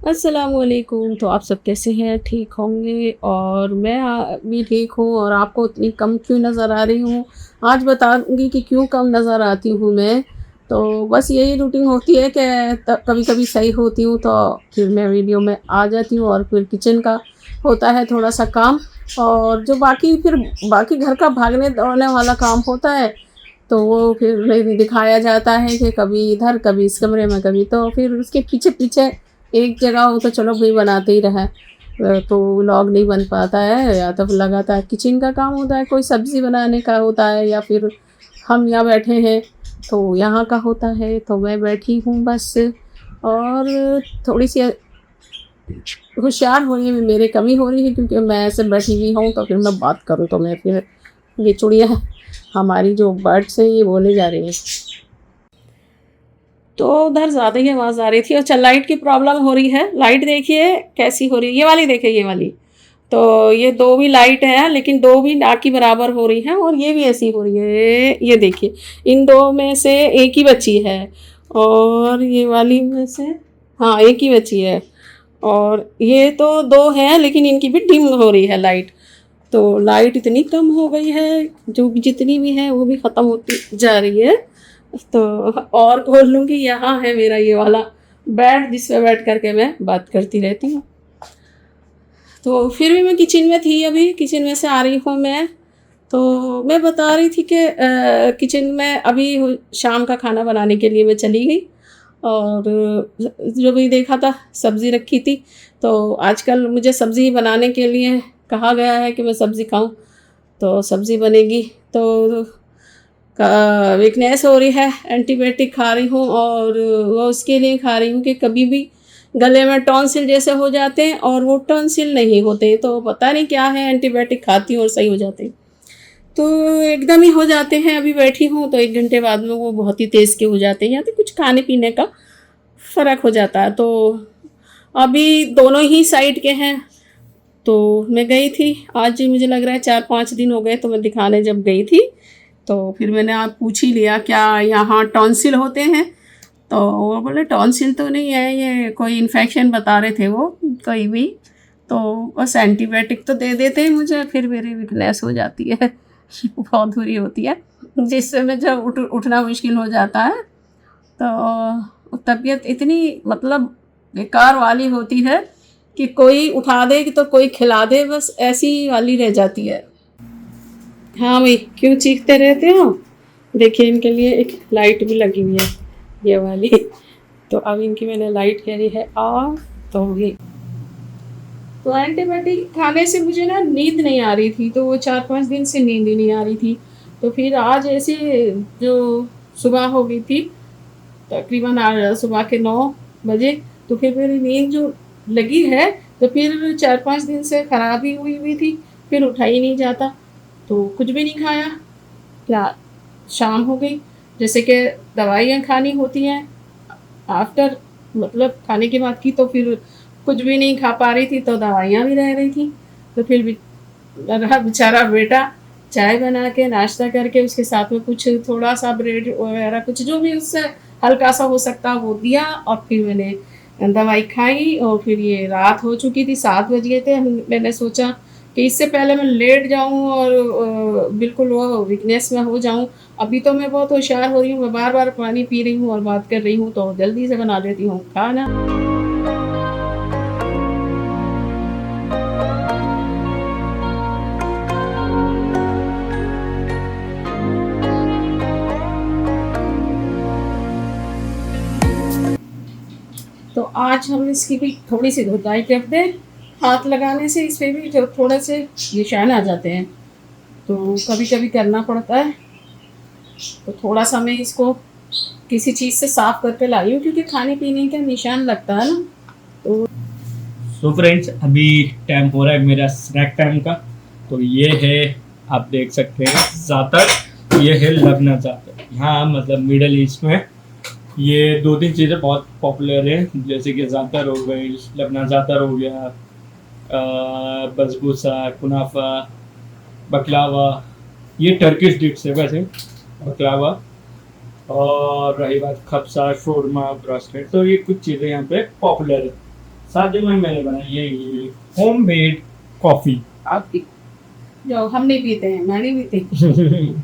अस्सलामुअलैकुम। तो आप सब कैसे हैं? ठीक होंगे और मैं भी ठीक हूँ और आपको इतनी कम क्यों नज़र आ रही हूँ? आज बताऊँगी कि क्यों कम नज़र आती हूँ मैं। तो बस यही रूटीन होती है कि कभी-कभी सही होती हूँ तो फिर मैं वीडियो में आ जाती हूँ और फिर किचन का होता है थोड़ा-सा काम और जो बाकी घर का भागने-दौड़ने वाला काम होता है, तो वो फिर नहीं दिखाया जाता है कि कभी इधर, कभी इस कमरे में, कभी तो फिर उसके पीछे-पीछे एक जगह हो तो चलो भई बनाते ही रहें। तो व्लॉग नहीं बन पाता है या तो फिर लगातार किचन का काम होता है, कोई सब्ज़ी बनाने का होता है या फिर हम यहाँ बैठे हैं, तो यहाँ का होता है, तो मैं बैठी हूँ बस और थोड़ी-सी होशियार होने में मेरे कमी हो रही है क्योंकि मैं ऐसे बैठी हुई हूँ, तो फिर मैं बात करूँ तो मैं फिर ये चिड़िया हमारी जो बर्ड्स हैं ये बोले जा रही हैं। तो उधर ज़्यादा ही आवाज़ आ रही थी। अच्छा, लाइट की प्रॉब्लम हो रही है। लाइट देखिए कैसी हो रही है, ये वाली देखिए ये वाली। तो ये 2 भी लाइट हैं लेकिन 2 भी ना के बराबर हो रही हैं और ये भी ऐसी हो रही है। ये देखिए, इन 2 में से एक ही बची है और ये वाली में से हाँ, एक ही बची है और ये तो 2 हैं लेकिन इनकी भी डिम हो रही है लाइट। तो लाइट इतनी कम हो गई है, जो भी जितनी भी है वो भी ख़त्म होती जा रही है। तो और खोल लूँगी, यहाँ है मेरा ये वाला बेड जिस पे बैठ कर के मैं बात करती रहती हूँ। तो फिर भी मैं किचन में थी, अभी किचन में से आ रही हूँ मैं। तो मैं बता रही थी कि किचन में अभी शाम का खाना बनाने के लिए मैं चली गई और जो भी देखा था सब्ज़ी रखी थी। तो आजकल मुझे सब्ज़ी बनाने के लिए कहा गया है कि मैं सब्ज़ी खाऊँ, तो सब्ज़ी बनेगी तो वीकनेस हो रही है, एंटीबायोटिक खा रही हूँ और वो उसके लिए खा रही हूँ कि कभी भी गले में टॉन्सिल जैसे हो जाते हैं और वो टॉन्सिल नहीं होते, तो पता नहीं क्या है, एंटीबायोटिक खाती हूँ और सही हो जाते हैं। तो एकदम ही हो जाते हैं, अभी बैठी हूँ तो 1 घंटे बाद में वो बहुत ही तेज़ के हो जाते हैं या तो कुछ खाने-पीने का फ़र्क हो जाता है। तो अभी दोनों ही साइड के हैं। तो मैं गई थी, आज मुझे लग रहा है 4-5 दिन हो गए तो मैं दिखाने जब गई थी, तो फिर मैंने आप पूछ ही लिया क्या यहाँ टॉन्सिल होते हैं? तो वो बोले टॉन्सिल तो नहीं है, ये कोई इन्फेक्शन बता रहे थे वो, कोई भी। तो बस एंटीबायोटिक तो दे देते हैं मुझे, फिर मेरी वीकनेस हो जाती है बहुत बुरी होती है, जिससे मैं जब उठना मुश्किल हो जाता है। तो तबीयत इतनी मतलब बेकार वाली होती है कि कोई उठा दे तो कोई खिला दे, बस ऐसी वाली रह जाती है। हाँ भाई, क्यों चीखते रहते हो? देखिए इनके लिए एक लाइट भी लगी हुई है, ये वाली। तो अब इनकी मैंने लाइट करी है ऑफ, तो ये तो एंटीबायोटिक खाने से मुझे ना नींद नहीं आ रही थी, तो वो 4-5 दिन से नींद ही नहीं आ रही थी। तो फिर आज ऐसे जो सुबह हो गई थी, तकरीबन सुबह के 9 बजे, तो फिर मेरी नींद जो लगी है, तो फिर 4-5 दिन से ख़राब ही हुई थी, फिर उठा ही नहीं जाता, तो कुछ भी नहीं खाया। रा शाम हो गई, जैसे कि दवाइयाँ खानी होती हैं आफ्टर, मतलब खाने के बाद की, तो फिर कुछ भी नहीं खा पा रही थी तो दवाइयाँ भी रह रही थी। तो फिर भी रहा बेचारा बेटा, चाय बना के नाश्ता करके उसके साथ में कुछ थोड़ा-सा ब्रेड वगैरह कुछ जो भी उससे हल्का-सा हो सकता वो दिया और फिर मैंने दवाई खाई और फिर ये रात हो चुकी थी, 7 बज गए थे। मैंने सोचा कि इससे पहले मैं लेट जाऊँ और बिल्कुल वो वीकनेस में हो जाऊँ। अभी तो मैं बहुत होशियार हो रही हूँ, मैं बार-बार पानी पी रही हूँ और बात कर रही हूँ, तो जल्दी से बना लेती हूँ खाना। तो आज हम इसकी भी थोड़ी-सी धुलाई कर दें। हाथ लगाने से इस पे भी जो थोड़े से निशान आ जाते हैं, तो कभी-कभी करना पड़ता है। तो थोड़ा-सा मैं इसको किसी चीज़ से साफ करके लाई हूँ क्योंकि खाने-पीने का निशान लगता है ना। तो सो फ्रेंड्स, अभी टाइम हो रहा है मेरा स्नैक टाइम का। तो ये है, आप देख सकते हैं ज़्यादातर ये है लबना ज़्यादातर, यहाँ मतलब मिडल ईस्ट में ये 2-3 चीज़ें बहुत पॉपुलर है, जैसे कि ज़ातर हो गई, लबना ज़ातर हो गया, बसबूसा, कुनाफा, बकलावा। ये टर्किश डिश है वैसे, बकलावा। और रही बात खबसा, शोरमा, ब्रास्टेड, तो ये कुछ चीज़ें यहाँ पे पॉपुलर है। साथ में मैंने बनाई ये होम मेड कॉफी। आप पी जो हम नहीं पीते हैं, मैं नहीं पीती।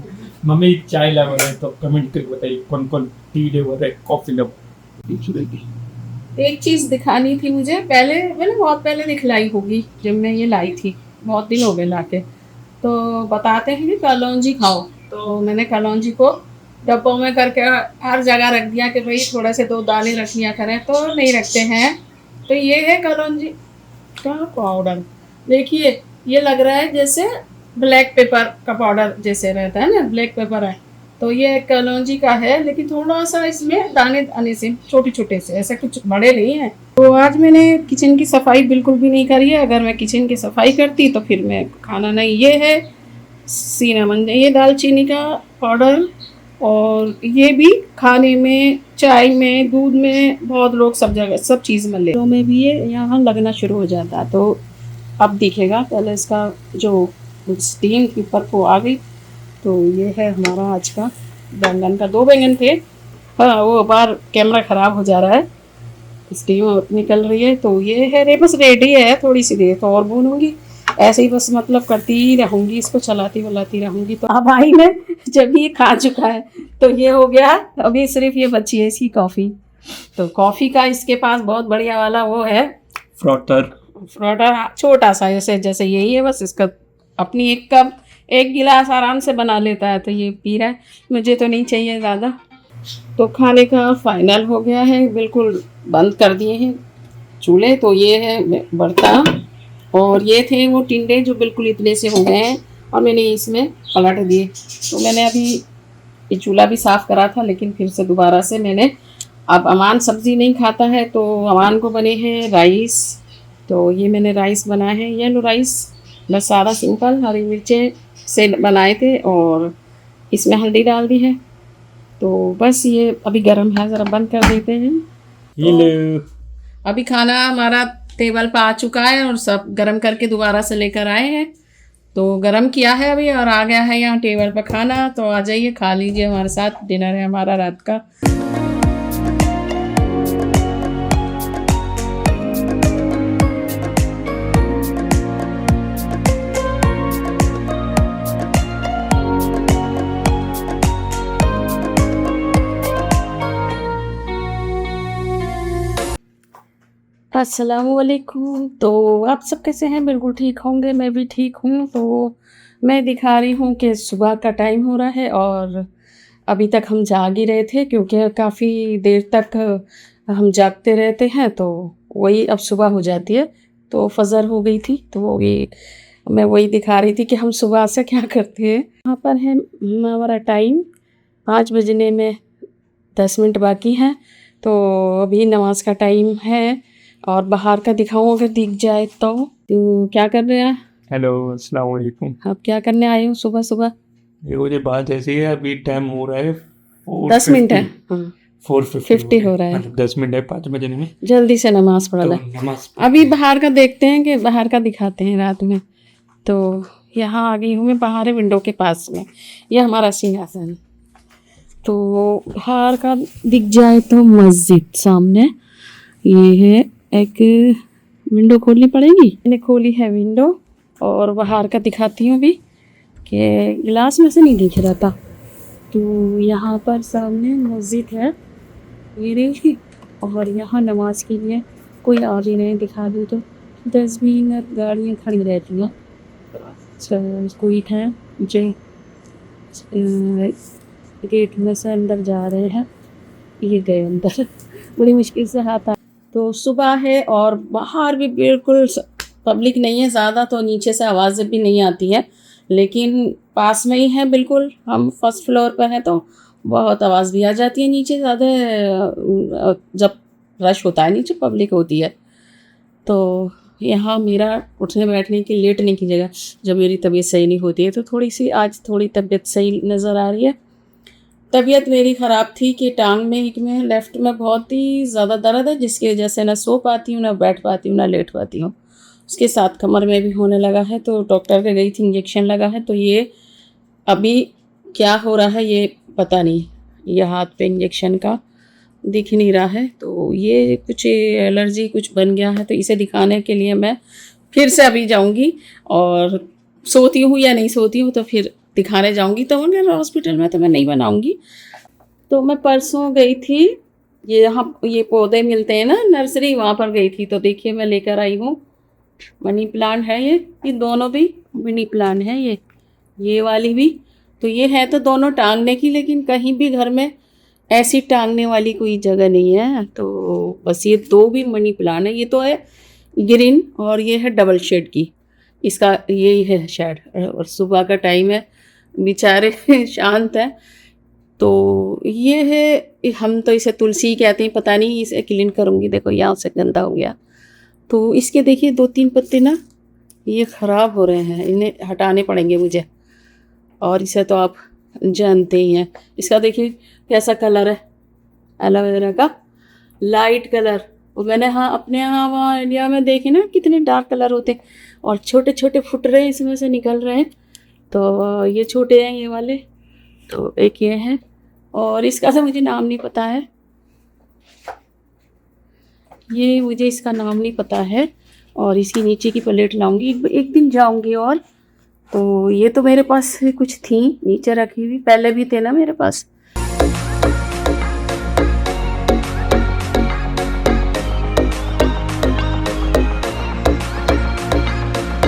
मम्मी चाय लवर है तो कमेंट करके बताइए कौन कौन टी लवर है, कॉफी लवर। एक चीज़ दिखानी थी मुझे, पहले मैंने बहुत पहले दिखलाई होगी जब मैं ये लाई थी, बहुत दिन हो गए लाके। तो बताते हैं कि कलौंजी खाओ, तो मैंने कलौंजी को डब्बों में करके हर जगह रख दिया कि भाई थोड़े से 2 दाने रख लिया करें, तो नहीं रखते हैं। तो ये है कलौंजी का पाउडर। देखिए ये लग रहा है जैसे ब्लैक पेपर का पाउडर जैसे रहता है ना, ब्लैक पेपर है। तो ये कलौंजी का है, लेकिन थोड़ा सा इसमें दाने दाने से छोटे छोटे से, ऐसे कुछ बड़े नहीं है। तो आज मैंने किचन की सफाई बिल्कुल भी नहीं करी है। अगर मैं किचन की सफाई करती तो फिर मैं खाना नहीं। ये है सिनेमन, ये दालचीनी का पाउडर, और ये भी खाने में, चाय में, दूध में, बहुत लोग सब जगह सब चीज़ में ले, तो में भी ये यहाँ लगना शुरू हो जाता है। तो अब दिखेगा, पहले इसका जो स्टीम ऊपर को आ गई। तो ये है हमारा आज का बैंगन का, 2 बैंगन थे। हाँ, वो बार कैमरा ख़राब हो जा रहा है, स्टीम निकल रही है। तो ये है रे, बस रेडी है, थोड़ी सी देर तो और भूनूंगी। ऐसे ही बस मतलब करती ही रहूँगी, इसको चलाती वलाती रहूँगी। तो अब भाई ने जब ये खा चुका है तो ये हो गया, अभी सिर्फ ये बची है इसकी कॉफ़ी। तो कॉफ़ी का इसके पास बहुत बढ़िया वाला वो है फ्रॉटर छोटा सा, जैसे जैसे यही है, बस इसका अपनी एक कप 1 गिलास आराम से बना लेता है। तो ये पी रहा है, मुझे तो नहीं चाहिए ज़्यादा। तो खाने का फाइनल हो गया है, बिल्कुल बंद कर दिए हैं चूल्हे। तो ये है बर्तन, और ये थे वो टिंडे जो बिल्कुल इतने से हो गए हैं, और मैंने इसमें पलट दिए। तो मैंने अभी ये चूल्हा भी साफ़ करा था, लेकिन फिर से दोबारा से मैंने, अब अमान सब्ज़ी नहीं खाता है तो अमान को बने हैं राइस। तो ये मैंने राइस बनाए हैं, येलो राइस, बस सादा सिंपल, हरी मिर्चें से बनाए थे और इसमें हल्दी डाल दी है। तो बस ये अभी गर्म है, ज़रा बंद कर देते हैं। हेलो, अभी खाना हमारा टेबल पर आ चुका है, और सब गरम करके दोबारा से लेकर आए हैं। तो गरम किया है अभी, और आ गया है यहाँ टेबल पर खाना। तो आ जाइए, खा लीजिए हमारे साथ, डिनर है हमारा रात का। अस्सलामुअलैकुम। तो आप सब कैसे हैं? बिल्कुल ठीक होंगे, मैं भी ठीक हूँ। तो मैं दिखा रही हूँ कि सुबह का टाइम हो रहा है, और अभी तक हम जाग ही रहे थे, क्योंकि काफ़ी देर तक हम जागते रहते हैं। तो वही अब सुबह हो जाती है, तो फजर हो गई थी। तो वो ये मैं वही दिखा रही थी कि हम सुबह से क्या करते हैं। यहाँ पर है हमारा टाइम 5 बजने में 10 मिनट बाकी हैं। तो अभी नमाज का टाइम है, और बाहर का दिखाऊं अगर दिख जाए तो क्या कर रहे हैं? हेलो, अस्सलाम वालेकुम। आप क्या करने आए हो सुबह सुबह? ये बात ऐसी है, अभी टाइम हो रहा है 10 मिनट है, 4:50 हो रहा है, 10 मिनट है 5 बजने में। जल्दी से नमाज पढ़ तो ले। नमाज अभी बाहर का देखते हैं, कि बाहर का दिखाते हैं रात में। तो यहाँ आ गई हूँ मैं, बाहर है विंडो के पास में, ये हमारा सिंहासन। तो बाहर का दिख जाए तो मस्जिद सामने, ये है एक विंडो खोलनी पड़ेगी, मैंने खोली है विंडो। और बाहर का दिखाती हूँ भी, कि गिलास में से नहीं दिख रहा था। तो यहाँ पर सामने मस्जिद है मेरी, और यहाँ नमाज के लिए कोई आ भी नहीं, दिखा दूँ तो 10 मिनट गाड़ियाँ खड़ी रहती हैं। कोई है जो गेट में से अंदर जा रहे हैं, ये गए अंदर, बड़ी मुश्किल से हाथ। तो सुबह है, और बाहर भी बिल्कुल पब्लिक नहीं है ज़्यादा, तो नीचे से आवाज़ें भी नहीं आती है, लेकिन पास में ही है बिल्कुल, हम फर्स्ट फ्लोर पर हैं, तो बहुत आवाज़ भी आ जाती है नीचे ज़्यादा, जब रश होता है नीचे पब्लिक होती है। तो यहाँ मेरा उठने बैठने की, लेटने की जगह, जब मेरी तबीयत सही नहीं होती है, तो थोड़ी सी आज थोड़ी तबीयत सही नज़र आ रही है। तबीयत मेरी ख़राब थी कि टांग में, एक में लेफ़्ट में बहुत ही ज़्यादा दर्द है, जिसकी वजह से ना सो पाती हूँ, ना बैठ पाती हूँ, ना लेट पाती हूँ। उसके साथ कमर में भी होने लगा है, तो डॉक्टर के गई थी, इंजेक्शन लगा है। तो ये अभी क्या हो रहा है ये पता नहीं, ये हाथ पे इंजेक्शन का दिख नहीं रहा है, तो ये कुछ एलर्जी कुछ बन गया है, तो इसे दिखाने के लिए मैं फिर से अभी जाऊंगी, और सोती हूँ या नहीं सोती हूँ तो फिर दिखाने जाऊंगी। तो अगर हॉस्पिटल में तो मैं नहीं बनाऊंगी। तो मैं परसों गई थी, ये यहाँ ये पौधे मिलते हैं ना नर्सरी, वहाँ पर गई थी। तो देखिए मैं लेकर आई हूँ मनी प्लांट है ये दोनों भी मनी प्लांट है, ये वाली भी। तो ये है तो दोनों टांगने की, लेकिन कहीं भी घर में ऐसी टांगने वाली कोई जगह नहीं है। तो बस ये दो भी मनी प्लांट है। ये तो है ग्रीन और ये है डबल शेड की, इसका यही है शेड। और सुबह का टाइम है, बेचारे शांत है। तो ये है, हम तो इसे तुलसी कहते हैं, पता नहीं, इसे क्लीन करूँगी। देखो यहाँ से गंदा हो गया। तो इसके देखिए 2-3 पत्ते ना ये ख़राब हो रहे हैं, इन्हें हटाने पड़ेंगे मुझे। और इसे तो आप जानते ही हैं। इसका देखिए कैसा कलर है, एलोवेरा का लाइट कलर। और मैंने अपने यहाँ वहाँ इंडिया में देखे ना कितने डार्क कलर होते हैं, और छोटे छोटे फुट रहे हैं, इसमें से निकल रहे हैं। तो ये छोटे हैं ये वाले। तो एक ये है, और इसका तो मुझे नाम नहीं पता है, ये मुझे इसका नाम नहीं पता है। और इसकी नीचे की प्लेट लाऊंगी, एक दिन जाऊंगी। और तो ये तो मेरे पास कुछ थी नीचे रखी हुई, पहले भी थे ना मेरे पास।